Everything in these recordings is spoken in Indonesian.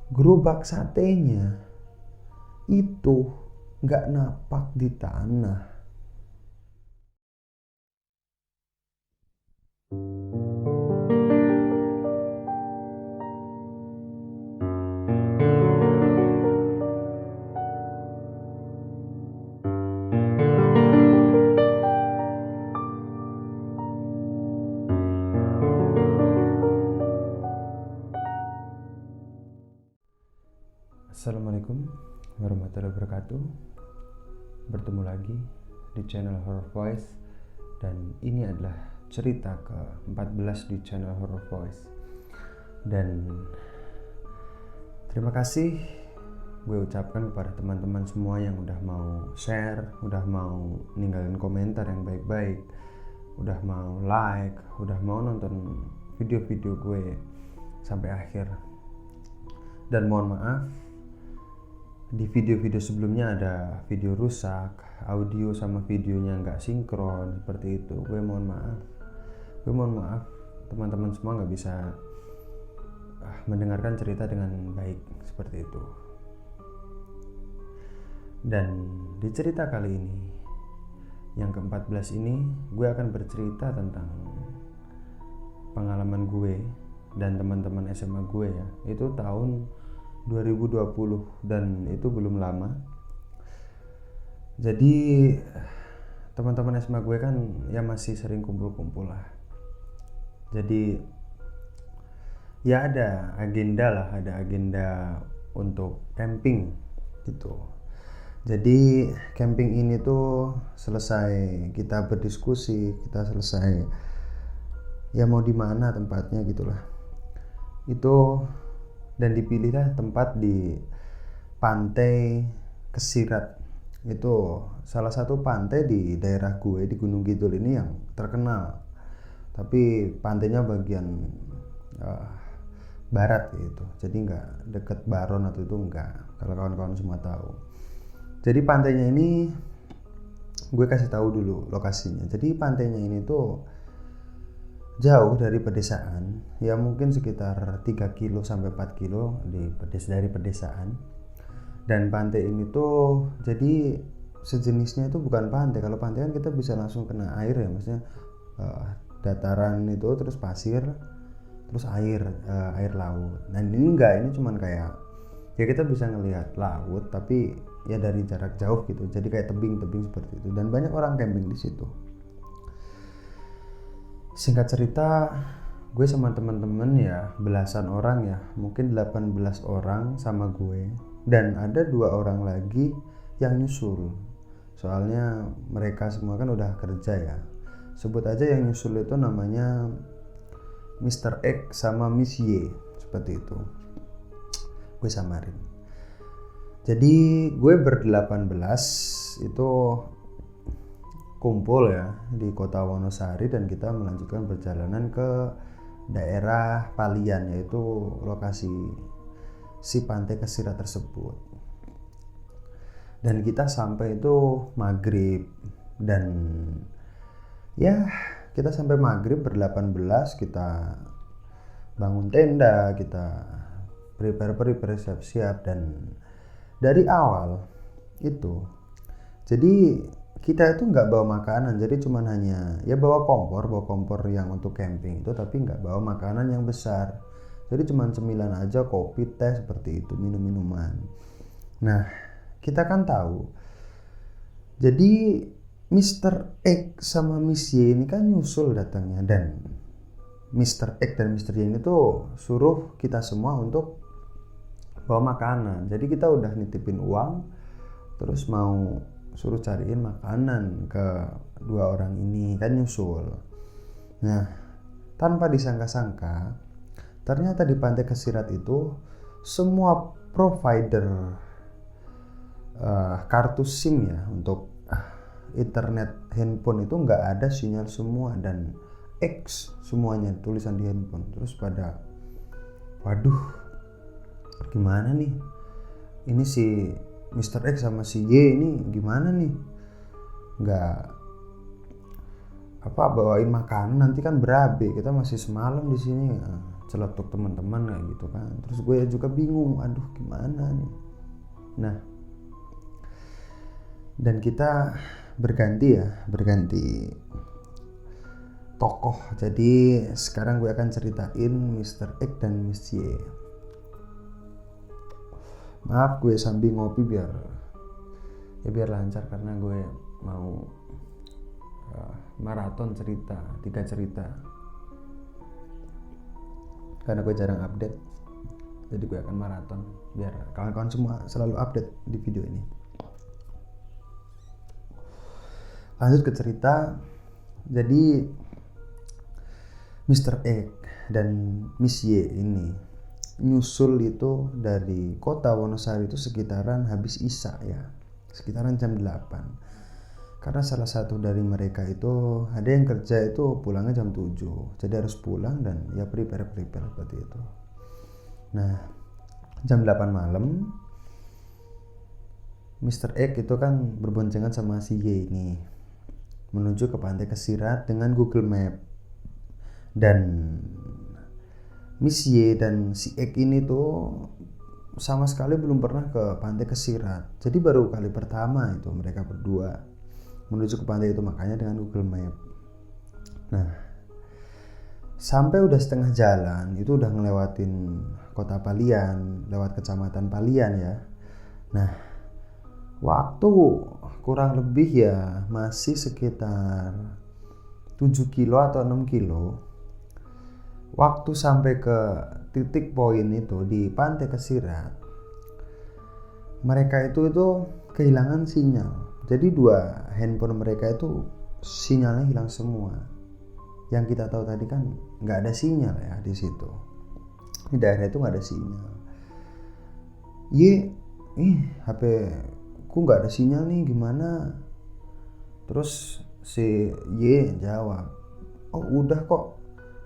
gerobak satenya itu nggak napak di tanah. Assalamualaikum warahmatullahi wabarakatuh. Bertemu lagi di channel Horror Voice, dan ini adalah cerita ke-14 di channel Horror Voice. Dan terima kasih gue ucapkan kepada teman-teman semua yang udah mau share, udah mau ninggalin komentar yang baik-baik, udah mau like, udah mau nonton video-video gue sampai akhir. Dan mohon maaf, di video-video sebelumnya ada video rusak, audio sama videonya nggak sinkron seperti itu. Gue mohon maaf teman-teman semua nggak bisa mendengarkan cerita dengan baik seperti itu. Dan di cerita kali ini, yang ke-14 ini, gue akan bercerita tentang pengalaman gue dan teman-teman SMA gue ya. Itu tahun 2020 dan itu belum lama. Jadi teman-teman SMA gue kan ya masih sering kumpul-kumpul lah. Jadi ya ada agenda untuk camping gitu. Jadi camping ini tuh selesai kita berdiskusi, kita selesai ya mau di mana tempatnya gitulah. Itu dan dipilihlah tempat di Pantai Kesirat. Itu salah satu pantai di daerah gue di Gunung Kidul ini yang terkenal. Tapi pantainya bagian barat gitu. Jadi nggak deket Baron atau itu enggak. Kalau kawan-kawan semua tahu. Jadi pantainya ini gue kasih tahu dulu lokasinya. Jadi pantainya ini tuh jauh dari pedesaan, ya mungkin sekitar 3 kilo sampai 4 kilo dari pedesaan. Dan pantai ini tuh jadi sejenisnya itu bukan pantai. Kalau pantai kan kita bisa langsung kena air ya, maksudnya dataran itu terus pasir, terus air laut. Nah ini enggak, ini cuman kayak ya kita bisa ngelihat laut tapi ya dari jarak jauh gitu. Jadi kayak tebing-tebing seperti itu, dan banyak orang camping di situ. Singkat cerita, gue sama teman-teman ya belasan orang ya, mungkin 18 orang sama gue, dan ada 2 orang lagi yang nyusul. Soalnya mereka semua kan udah kerja ya. Sebut aja yang nyusul itu namanya Mr. X sama Miss Y, seperti itu. Gue samarin. Jadi gue ber-18 itu kumpul ya di kota Wonosari, dan kita melanjutkan perjalanan ke daerah Palian, yaitu lokasi si Pantai Kesirat tersebut. Dan kita sampai itu maghrib, dan ya kita sampai maghrib ber-18, kita bangun tenda, kita prepare siap-siap. Dan dari awal itu jadi kita itu nggak bawa makanan, jadi cuman hanya ya bawa kompor yang untuk camping itu, tapi nggak bawa makanan yang besar. Jadi cuman cemilan aja, kopi, teh seperti itu, minum-minuman. Nah kita kan tahu, jadi Mr. X sama Miss Y ini kan nyusul datangnya, dan Mr. X dan Mr. Y ini tuh suruh kita semua untuk bawa makanan. Jadi kita udah nitipin uang, terus mau suruh cariin makanan ke 2 orang ini kan nyusul. Nah tanpa disangka-sangka, ternyata di Pantai Kesirat itu semua provider kartu SIM ya untuk internet handphone itu nggak ada sinyal semua, dan X semuanya tulisan di handphone. Terus pada waduh gimana nih, ini si Mr. X sama si Y ini gimana nih, nggak bawain makanan, nanti kan berabe, kita masih semalam di sini. celetuk teman-teman kayak gitu kan. Terus gue juga bingung, aduh gimana nih. Nah, dan kita berganti tokoh. Jadi sekarang gue akan ceritain Mr. X dan Miss Y. Maaf gue sambil ngopi biar lancar, karena gue mau maraton 3 cerita. Karena gue jarang update, jadi gue akan maraton biar kawan-kawan semua selalu update di video ini. Lanjut ke cerita. Jadi Mr. X dan Miss Y ini nyusul itu dari kota Wonosari itu sekitaran habis Isya ya, sekitaran jam 8. Karena salah satu dari mereka itu ada yang kerja itu pulangnya jam 7, jadi harus pulang dan ya prepare seperti itu. Nah, jam 8 malam Mr. X itu kan berboncengan sama si Y ini menuju ke Pantai Kesirat dengan Google Map. Dan Miss Y dan si X ini tuh sama sekali belum pernah ke Pantai Kesirat. Jadi baru kali pertama itu mereka berdua menuju ke pantai itu, makanya dengan Google Map. Nah, sampai udah setengah jalan itu udah ngelewatin kota Palian, lewat kecamatan Palian ya. Nah, waktu kurang lebih ya masih sekitar 7 kilo atau 6 kilo. Waktu sampai ke titik poin itu di Pantai Kesirat, mereka itu kehilangan sinyal. Jadi 2 handphone mereka itu sinyalnya hilang semua. Yang kita tahu tadi kan nggak ada sinyal ya di situ. Di daerah itu nggak ada sinyal. HP ku nggak ada sinyal nih, gimana? Terus si Y jawab, oh udah kok,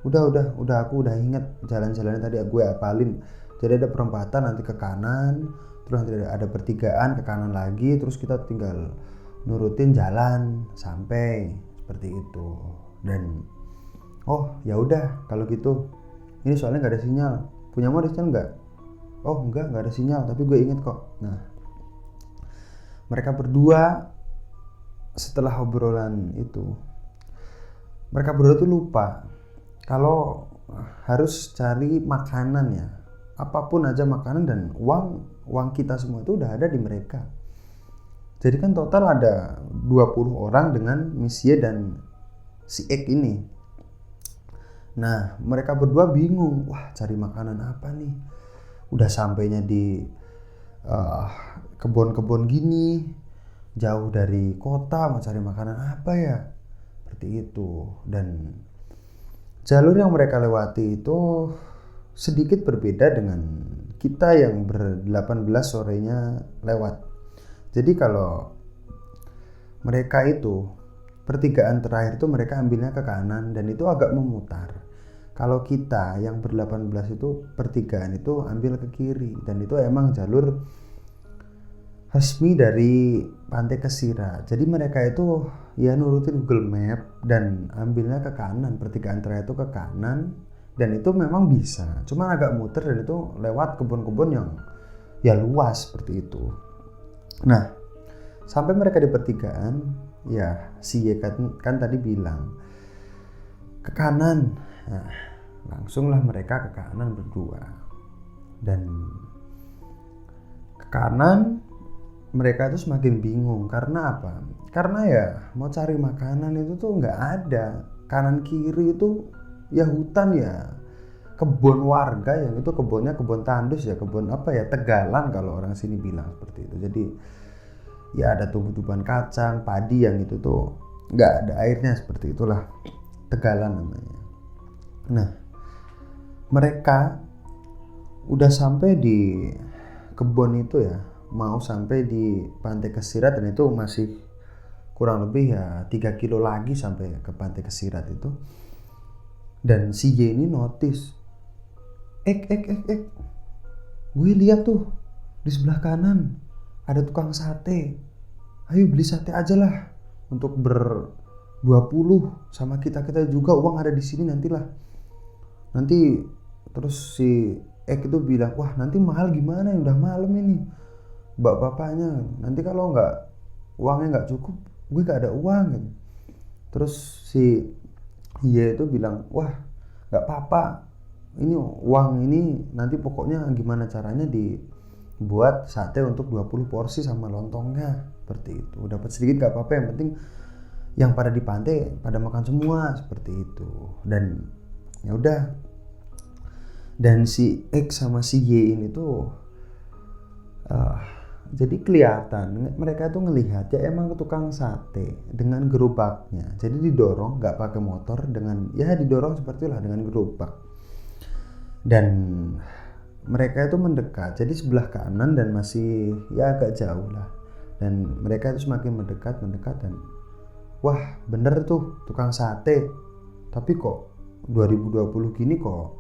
udah aku udah inget jalan-jalannya tadi gue apalin. Jadi ada perempatan nanti ke kanan, terus nanti ada pertigaan ke kanan lagi, terus kita tinggal nurutin jalan sampai seperti itu. Dan oh ya udah kalau gitu, ini soalnya nggak ada sinyal, punyamu ada sinyal nggak? Oh nggak ada sinyal, tapi gue inget kok. Nah, mereka berdua setelah obrolan itu, mereka berdua tuh lupa kalau harus cari makanan ya, apapun aja makanan, dan uang kita semua itu udah ada di mereka. Jadi kan total ada 20 orang dengan Miss Y dan si X ini. Nah, mereka berdua bingung, wah cari makanan apa nih? Udah sampainya di kebun-kebun gini, jauh dari kota, mau cari makanan apa ya? Seperti itu. Dan jalur yang mereka lewati itu sedikit berbeda dengan kita yang ber-18 sorenya lewat. Jadi kalau mereka itu pertigaan terakhir itu mereka ambilnya ke kanan dan itu agak memutar. Kalau kita yang ber-18 itu pertigaan itu ambil ke kiri, dan itu emang jalur resmi dari Pantai Kesirat. Jadi mereka itu ya nurutin Google Map dan ambilnya ke kanan, pertigaan terakhir itu ke kanan, dan itu memang bisa. Cuma agak muter dan itu lewat kebun-kebun yang ya luas seperti itu. Nah, sampai mereka di pertigaan, ya si Y kan tadi bilang ke kanan. Nah, langsunglah mereka ke kanan berdua. Dan ke kanan mereka itu semakin bingung. Karena apa? Karena ya mau cari makanan itu tuh nggak ada. Kanan kiri itu ya hutan ya, kebun warga, yang itu kebunnya kebun tandus ya, kebun apa ya, tegalan kalau orang sini bilang seperti itu. Jadi ya ada tumbuh-tumbuhan kacang, padi yang itu tuh nggak ada airnya, seperti itulah, tegalan namanya. Nah, mereka udah sampai di kebun itu ya, mau sampai di Pantai Kesirat, dan itu masih kurang lebih ya 3 kilo lagi sampai ke Pantai Kesirat itu. Dan si Y ini notice, gue lihat tuh di sebelah kanan ada tukang sate, ayo beli sate aja lah untuk ber-20 sama kita juga, uang ada di sini, nanti Terus si Ek itu bilang, wah nanti mahal gimana ya, udah malam ini bapaknya, nanti kalau uangnya nggak cukup, gue nggak ada uang gitu. Terus si Hye itu bilang, wah nggak apa-apa, ini uang ini nanti pokoknya gimana caranya dibuat sate untuk 20 porsi sama lontongnya, seperti itu. Dapat sedikit nggak apa-apa, yang penting yang pada di pantai pada makan semua, seperti itu. Dan ya udah, dan si X sama si Y ini tuh jadi kelihatan mereka tuh ngelihat ya emang tukang sate dengan gerobaknya, jadi didorong nggak pakai motor, dengan ya didorong seperti lah dengan gerobak. Dan mereka itu mendekat, jadi sebelah kanan dan masih ya agak jauh lah, dan mereka itu semakin mendekat dan wah bener tuh tukang sate, tapi kok 2020 gini kok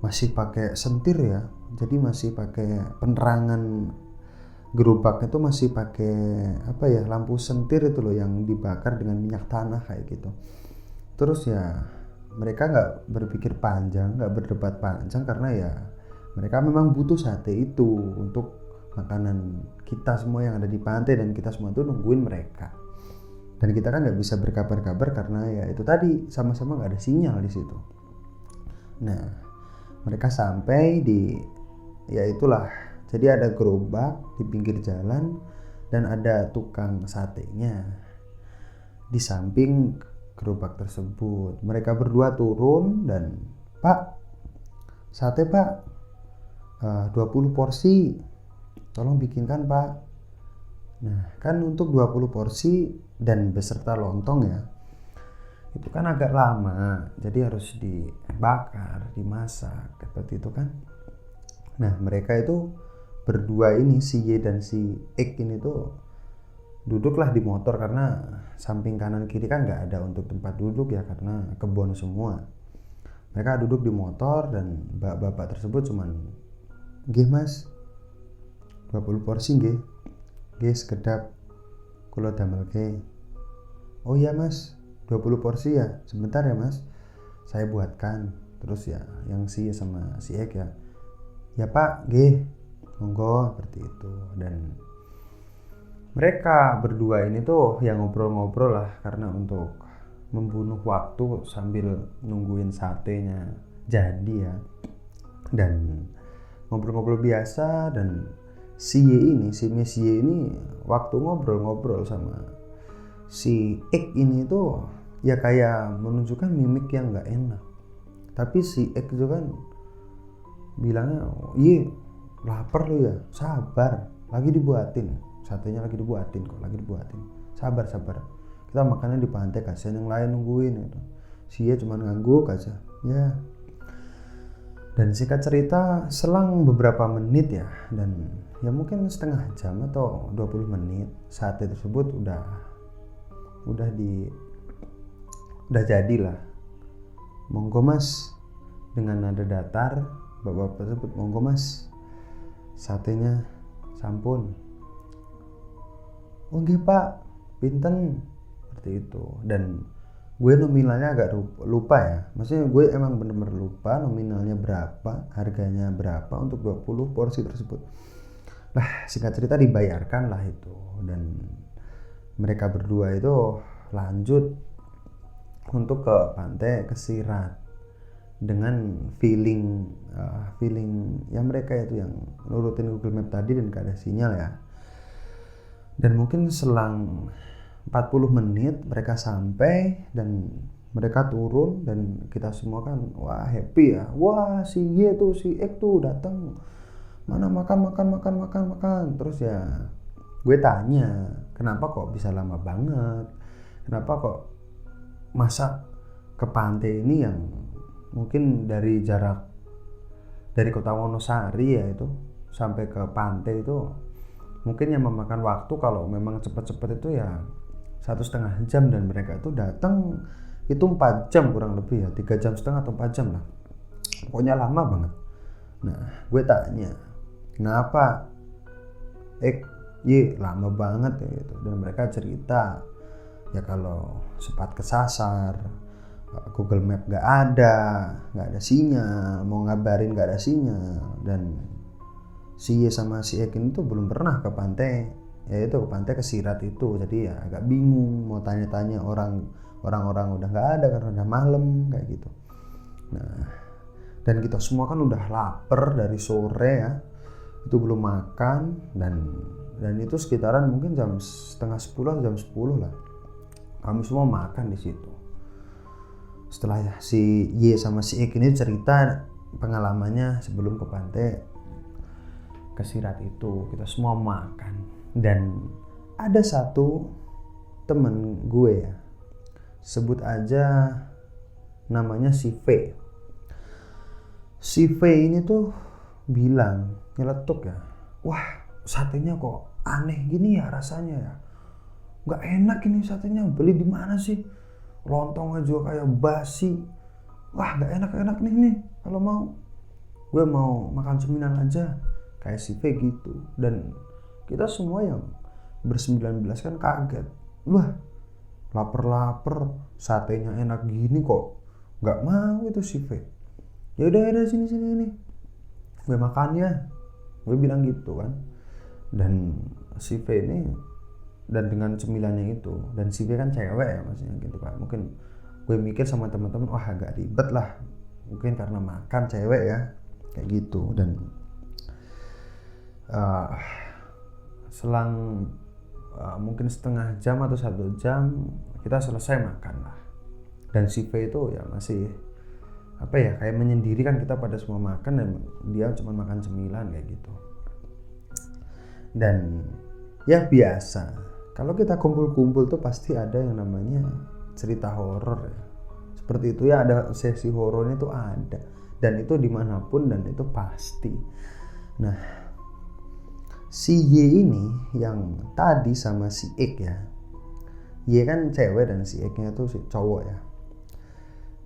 masih pakai sentir ya, jadi masih pakai penerangan gerobaknya tuh masih pakai apa ya, lampu sentir itu loh yang dibakar dengan minyak tanah kayak gitu. Terus ya mereka nggak berpikir panjang, nggak berdebat panjang, karena ya mereka memang butuh sate itu untuk makanan kita semua yang ada di pantai, dan kita semua tuh nungguin mereka. Dan kita kan nggak bisa berkabar-kabar karena ya itu tadi sama-sama nggak ada sinyal di situ. Nah mereka sampai di ya itulah. Jadi ada gerobak di pinggir jalan dan ada tukang satenya di samping gerobak tersebut. Mereka berdua turun dan, Pak, sate Pak, 20 porsi, tolong bikinkan Pak. Nah kan untuk 20 porsi dan beserta lontong ya, itu kan agak lama, jadi harus dibakar, dimasak, seperti itu kan. Nah mereka itu berdua ini, si Y dan si X ini tuh duduklah di motor, karena samping kanan kiri kan nggak ada untuk tempat duduk ya, karena kebun semua. Mereka duduk di motor dan bapak tersebut cuman, nggih mas, 20 porsi nggih, nggih sekedap kula damelke. Oh iya mas, 20 porsi ya, sebentar ya mas, saya buatkan. Terus ya yang si Y sama si X ya pak, nggih monggo, seperti itu. Dan mereka berdua ini tuh yang ngobrol-ngobrol lah, karena untuk membunuh waktu sambil nungguin satenya jadi ya. Dan ngobrol-ngobrol biasa, dan si Miss Y ini waktu ngobrol-ngobrol sama si X ini tuh ya kayak menunjukkan mimik yang nggak enak. Tapi si X itu kan bilangnya, iya lapar lu ya, sabar, lagi dibuatin satenya, lagi dibuatin, sabar kita makannya di pantai, kasihan yang lain nungguin itu. Sia cuma ngangguk aja ya. Dan singkat cerita, selang beberapa menit ya, dan ya mungkin setengah jam atau 20 menit, sate tersebut udah jadilah. Monggo mas, dengan nada datar bapak tersebut, monggo mas, satenya sampun. Oh nggih pak, pinten, seperti itu. Dan gue nominalnya agak lupa ya, maksudnya gue emang bener-bener lupa nominalnya berapa, harganya berapa untuk 20 porsi tersebut. Lah singkat cerita dibayarkan lah itu, dan mereka berdua itu lanjut untuk ke pantai Kesirat dengan feeling ya mereka itu yang nurutin Google Map tadi dan gak ada sinyal ya. Dan mungkin selang 40 menit mereka sampai dan mereka turun, dan kita semua kan wah happy ya, wah si Y tuh, si X tuh datang, mana makan. Terus ya gue tanya, kenapa kok bisa lama banget, kenapa kok masa ke pantai ini yang mungkin dari kota Wonosari ya itu sampai ke pantai itu mungkin yang memakan waktu kalau memang cepet-cepet itu ya 1,5 jam, dan mereka itu datang itu 4 jam kurang lebih ya, 3,5 jam atau 4 jam lah, pokoknya lama banget. Nah gue tanya, kenapa lama banget ya gitu, dan mereka cerita ya kalau sempat kesasar, Google Map nggak ada sinyal, mau ngabarin nggak ada sinyal. Dan si Y sama si Ek ini tuh belum pernah ke pantai, yaitu ke pantai Kesirat itu. Jadi ya agak bingung mau tanya-tanya orang-orang udah nggak ada karena udah malam kayak gitu. Nah, dan kita semua kan udah lapar dari sore ya, itu belum makan, dan itu sekitaran mungkin jam setengah 10 atau jam 10 lah. Kami semua makan di situ. Setelah si Y sama si Ek ini cerita pengalamannya sebelum ke pantai Kesirat itu, kita semua makan. Dan ada satu temen gue ya, sebut aja namanya si V. Si V ini tuh bilang, nyeletuk ya, wah satenya kok aneh gini ya rasanya ya, nggak enak ini satenya, beli di mana sih, lontongnya juga kayak basi, wah nggak enak nih kalau mau, gue mau makan cemilan aja kayak si V gitu. Dan kita semua yang ber-19 kan kaget, wah lapar satenya enak gini kok nggak mau itu si V. Ya udah sini ini gue makannya, gue bilang gitu kan. Dan si V ini, dan dengan cemilannya itu, dan si V kan cewek ya maksudnya gitu kan, mungkin gue mikir sama teman-teman, wah agak ribet lah mungkin karena makan cewek ya kayak gitu. Dan selang mungkin setengah jam atau 1 jam kita selesai makan lah. Dan si V itu ya masih apa ya, kayak menyendiri kan, kita pada semua makan dan dia cuma makan cemilan kayak gitu. Dan ya biasa, kalau kita kumpul-kumpul tuh pasti ada yang namanya cerita horor ya. Seperti itu ya, ada sesi horornya tuh ada, dan itu dimanapun, dan itu pasti. Nah, si Y ini yang tadi sama si Ek ya, Y kan cewek dan si Eknya tuh si cowok ya,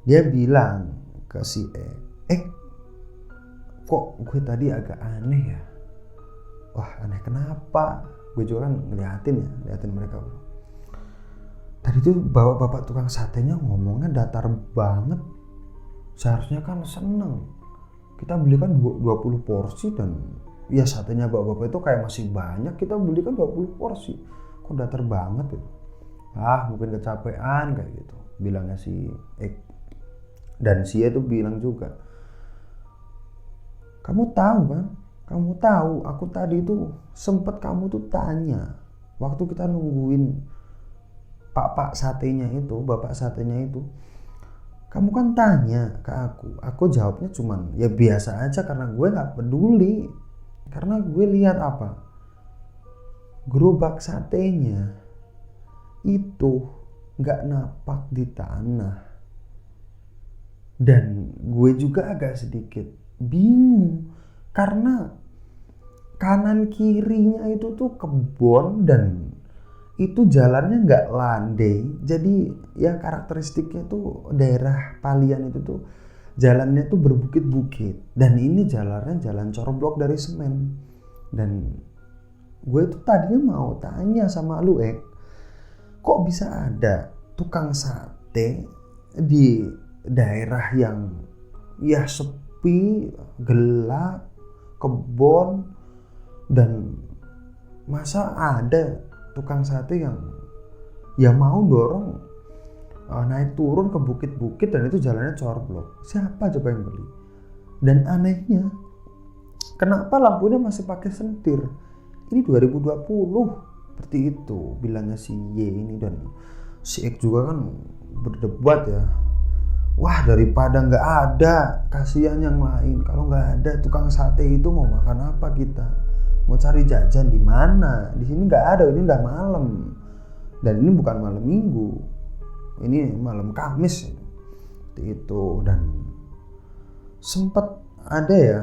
dia bilang ke si Ek, kok gue tadi agak aneh ya. Wah aneh kenapa? Gue juga kan ngeliatin mereka. Tadi tuh bapak tukang satenya ngomongnya datar banget. Seharusnya kan seneng, kita beli kan 20 porsi, dan ya satenya bapak itu kayak masih banyak, kita beli kan 20 porsi, kok datar banget itu. Mungkin kecapean kayak gitu bilangnya si Ek. Dan si Y tuh bilang juga, kamu tahu aku tadi tuh sempet kamu tuh tanya waktu kita nungguin bapak satenya itu, kamu kan tanya ke aku jawabnya cuman ya biasa aja karena gue nggak peduli, karena gue lihat apa, gerobak satenya itu nggak napak di tanah. Dan gue juga agak sedikit bingung karena kanan kirinya itu tuh kebun, dan itu jalannya nggak landai. Jadi ya karakteristiknya tuh daerah Palian itu tuh jalannya tuh berbukit-bukit, dan ini jalannya jalan corblok dari semen. Dan gue tuh tadinya mau tanya sama lu Ek, kok bisa ada tukang sate di daerah yang ya sepi, gelap, kebun, dan masa ada tukang sate yang ya mau dorong naik turun ke bukit-bukit, dan itu jalannya corblok. Siapa coba yang beli? Dan anehnya, kenapa lampunya masih pakai sentir? Ini 2020, seperti itu bilangnya si Y ini. Dan si Ek juga kan berdebat ya, wah daripada nggak ada, kasihan yang lain. Kalau nggak ada tukang sate itu mau makan apa kita? Mau cari jajan di mana? Di sini nggak ada, ini udah malam. Dan ini bukan malam minggu, ini malam Kamis itu. Dan sempet ada ya,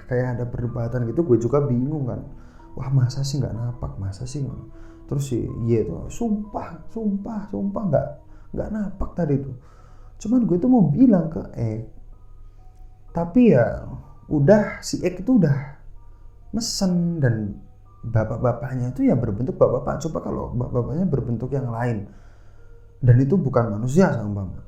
kayak ada perdebatan gitu. Gue juga bingung kan, wah masa sih nggak napak, masa sih. Terus si Y itu sumpah nggak napak tadi tuh. Cuman gue tuh mau bilang ke Ek, tapi ya udah, si Ek itu udah mesen, dan bapak-bapaknya itu ya berbentuk bapak-bapak. Coba kalau bapak-bapaknya berbentuk yang lain, dan itu bukan manusia sama mama,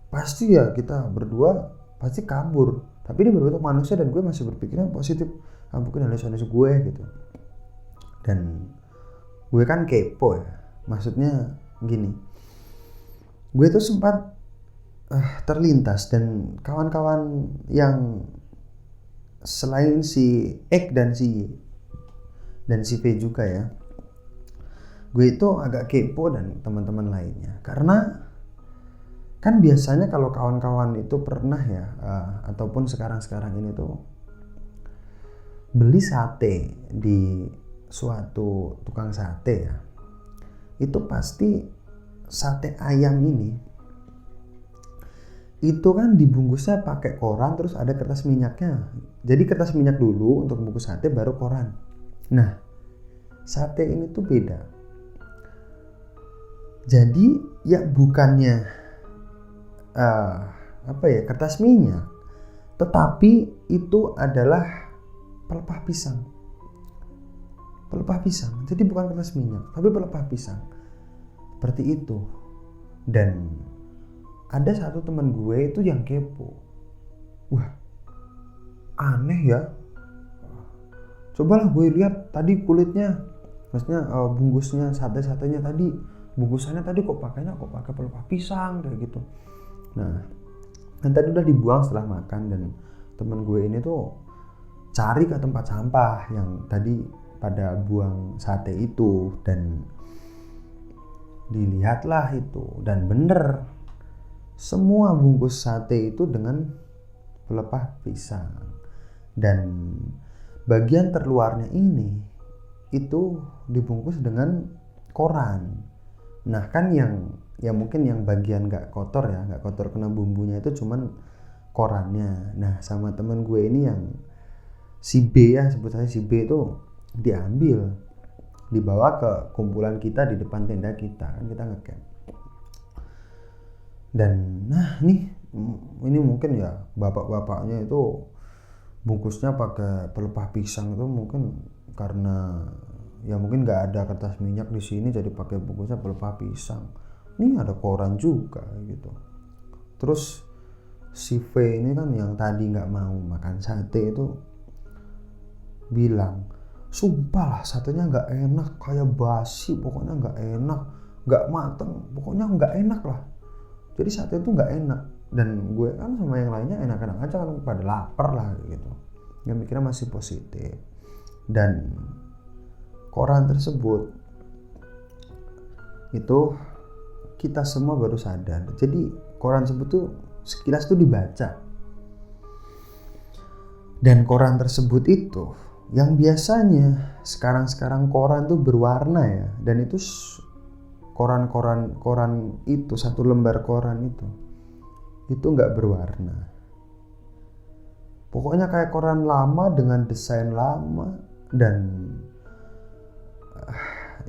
pasti ya kita berdua pasti kabur, tapi dia berbentuk manusia dan gue masih berpikirnya positif, mungkin halus-halus gue gitu. Dan gue kan kepo ya, maksudnya gini, gue tuh sempat terlintas dan kawan-kawan yang selain si X dan si V juga ya, gue itu agak kepo dan teman-teman lainnya, karena kan biasanya kalau kawan-kawan itu pernah ya, ataupun sekarang ini tuh beli sate di suatu tukang sate ya, itu pasti sate ayam ini itu kan dibungkusnya pakai koran, terus ada kertas minyaknya. Jadi kertas minyak dulu untuk bungkus sate, baru koran. Nah, sate ini tuh beda. Jadi ya bukannya kertas minyak, tetapi itu adalah pelepah pisang. Pelepah pisang. Jadi bukan kertas minyak, tapi pelepah pisang. Seperti itu. Dan ada satu teman gue itu yang kepo. Wah, aneh ya. Cobalah gue lihat tadi kulitnya, maksudnya bungkusnya sate-satenya tadi, bungkusannya tadi kok pakai pelepah pisang kayak gitu. Nah, dan tadi udah dibuang setelah makan, dan teman gue ini tuh cari ke tempat sampah yang tadi pada buang sate itu, dan dilihatlah itu, dan bener semua bungkus sate itu dengan pelepah pisang, dan bagian terluarnya ini itu dibungkus dengan koran. Nah kan yang mungkin yang bagian nggak kotor kena bumbunya itu cuman korannya. Nah sama temen gue ini yang si B ya, sebut saja si B itu diambil, dibawa ke kumpulan kita di depan tenda kita, kan kita ngecamp. Dan nah ini mungkin ya bapak-bapaknya itu bungkusnya pakai pelepah pisang itu mungkin karena ya mungkin nggak ada kertas minyak di sini, jadi pakai bungkusnya pelepah pisang. Ini ada koran juga gitu. Terus si V ini kan yang tadi nggak mau makan sate itu bilang, sumpah lah satenya nggak enak, kayak basi, pokoknya nggak enak, nggak mateng, pokoknya nggak enak lah. Jadi sate itu nggak enak. Dan gue kan sama yang lainnya enak-enak aja kan, pada lapar lah gitu, yang mikirnya masih positif. Dan koran tersebut itu kita semua baru sadar. Jadi koran tersebut tuh sekilas tuh dibaca, dan koran tersebut itu yang biasanya sekarang koran tuh berwarna ya, dan itu koran itu, satu lembar koran itu nggak berwarna. Pokoknya kayak koran lama dengan desain lama. Dan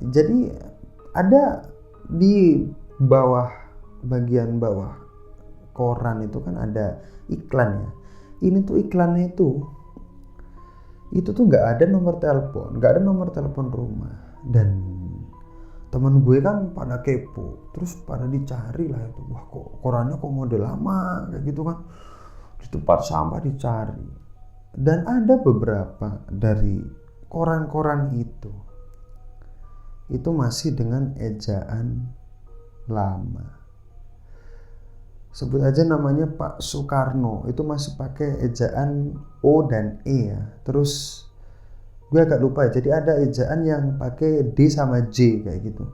jadi ada di bawah, bagian bawah koran itu kan ada iklan ya. Ini tuh iklannya itu tuh nggak ada nomor telepon rumah. Dan temen gue kan pada kepo, terus pada dicari lah itu, wah kok korannya kok model lama kayak gitu kan, di tempat sampah dicari. Dan ada beberapa dari koran-koran itu masih dengan ejaan lama. Sebut aja namanya Pak Soekarno, itu masih pakai ejaan O dan E ya. Terus gue agak lupa ya, jadi ada ejaan yang pakai D sama J kayak gitu.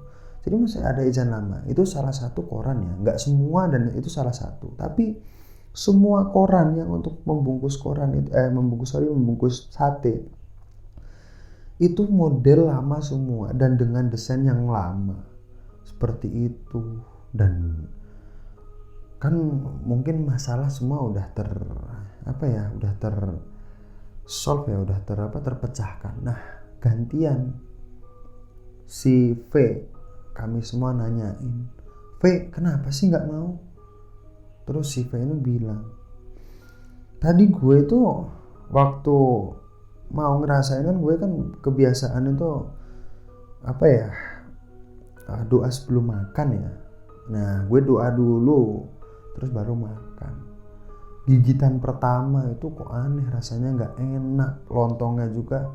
Jadi masih ada ejaan lama. Itu salah satu koran ya, nggak semua, dan itu salah satu. Tapi semua koran yang untuk membungkus membungkus sate itu model lama semua dan dengan desain yang lama seperti itu. Dan kan mungkin masalah semua udah solve ya, udah terpecahkan. Nah gantian si V, kami semua nanyain, V kenapa sih nggak mau? Terus si V ini bilang, tadi gue tuh waktu mau ngerasain kan, gue kan kebiasaan itu doa sebelum makan ya. Nah gue doa dulu, terus baru makan. Gigitan pertama itu kok aneh, rasanya nggak enak. Lontongnya juga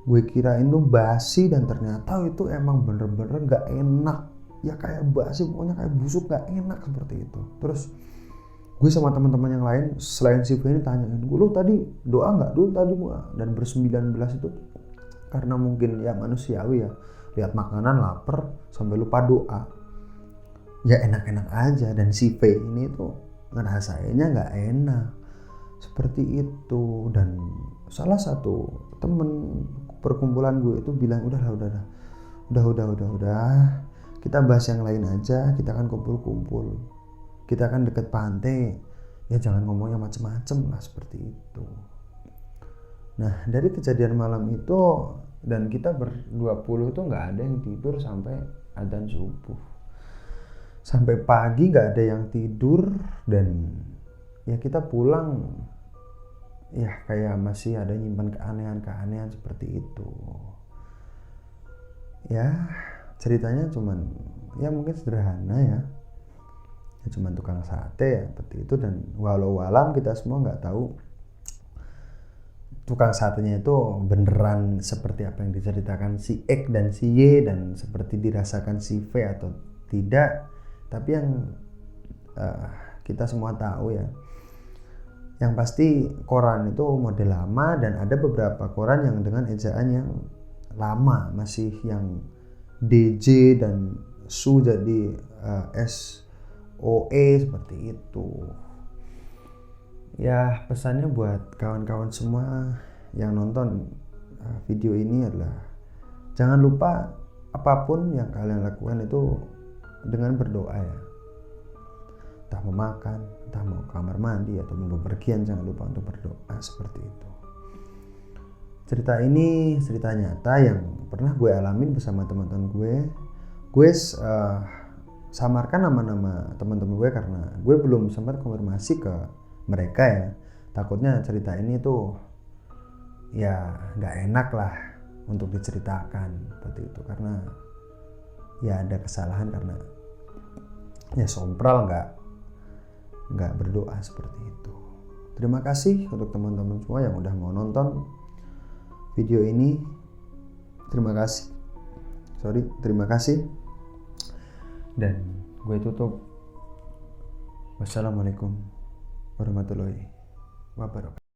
gue kirain tuh basi dan ternyata itu emang bener-bener nggak enak. Ya kayak basi, pokoknya kayak busuk, nggak enak seperti itu. Terus gue sama teman-teman yang lain selain si V ini tanyain, gue lu tadi doa nggak dulu tadi gua? Dan ber-19 itu karena mungkin ya manusiawi ya, lihat makanan lapar sampai lupa doa. Ya enak-enak aja, dan si V ini tuh ngerasainnya nggak enak seperti itu. Dan salah satu temen perkumpulan gue itu bilang udah kita bahas yang lain aja, kita kan kumpul-kumpul, kita kan deket pantai, ya jangan ngomongnya macem-macem lah, seperti itu. Nah dari kejadian malam itu, dan kita ber-20 tuh nggak ada yang tidur sampai adzan subuh, sampai pagi nggak ada yang tidur. Dan ya kita pulang ya kayak masih ada nyimpan keanehan-keanehan seperti itu. Ya ceritanya cuman ya mungkin sederhana ya cuman tukang sate ya seperti itu. Dan walau alam kita semua nggak tahu tukang satenya itu beneran seperti apa yang diceritakan si X dan si Y dan seperti dirasakan si V atau tidak. Tapi yang kita semua tahu ya, yang pasti koran itu model lama, dan ada beberapa koran yang dengan ejaan yang lama, masih yang DJ dan SU jadi SOE seperti itu. Ya pesannya buat kawan-kawan semua yang nonton video ini adalah jangan lupa apapun yang kalian lakukan itu dengan berdoa ya. Entah mau makan, entah mau kamar mandi atau mau bepergian, jangan lupa untuk berdoa seperti itu. Cerita ini cerita nyata yang pernah gue alamin bersama teman-teman gue. Gue samarkan nama-nama teman-teman gue karena gue belum sempat konfirmasi ke mereka ya. Takutnya cerita ini tuh ya nggak enak lah untuk diceritakan seperti itu, karena ya ada kesalahan karena ya sompral nggak berdoa seperti itu. Terima kasih untuk teman-teman semua yang udah mau nonton video ini. Terima kasih. Dan gue tutup. Wassalamualaikum warahmatullahi wabarakatuh.